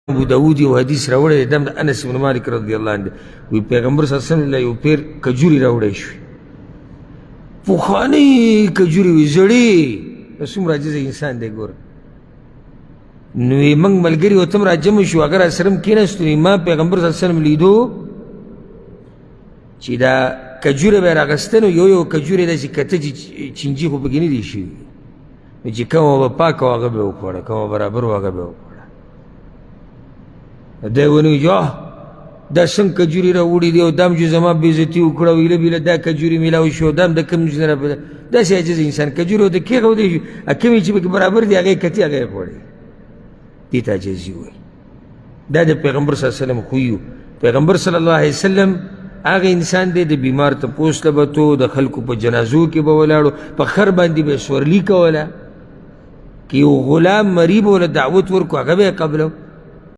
ابو داود یو حدیث راوړی دی د انس بن مالک رضی الله عنه وی پیغمبر صلی الله علیه وسلم له یو پیر کجوري راوړی شوې پخوانۍ کجوري وي زړې څومره عاجز انسان دی ګوره نو یې موږ ملګري ورته هم راجمع شو هغه راسره هم کېناستو ما پیغمبر صلی الله علیه وسلم لیدو چې دا کجوره به یې راغسته نو یو یو کجورې داسې کته چې چینجي خو پکې نه دي شوي نو چې کومه به پاکه وه هغه به یې وخوړه کومه برابر وه هغه به یې وخوړه دی ونیو چې دا څنګه کجوري راوړي دي او دا هم چې زما بېزتي وکړه ویله بیله دا کجوري میلاو شو دا هم د کوم ځای نه داسې عاجز انسان کجوري ورته کېښودی شو کومې چې پکې برابر دي هغه یې کتې هغه یې خوړې دې ته عاجزي وایي دا د پیغمبر صلی الله علیه وسلم خوی پیغمبر صلی الله علیه وسلم هغه انسان دی د بیمار تپوس ته به تو د خلکو په جنازو کې به ولاړو په خر باندې به یې سورلي کوله که یو غلام مریب وله دعوت ورکړو هغه به یې قبلو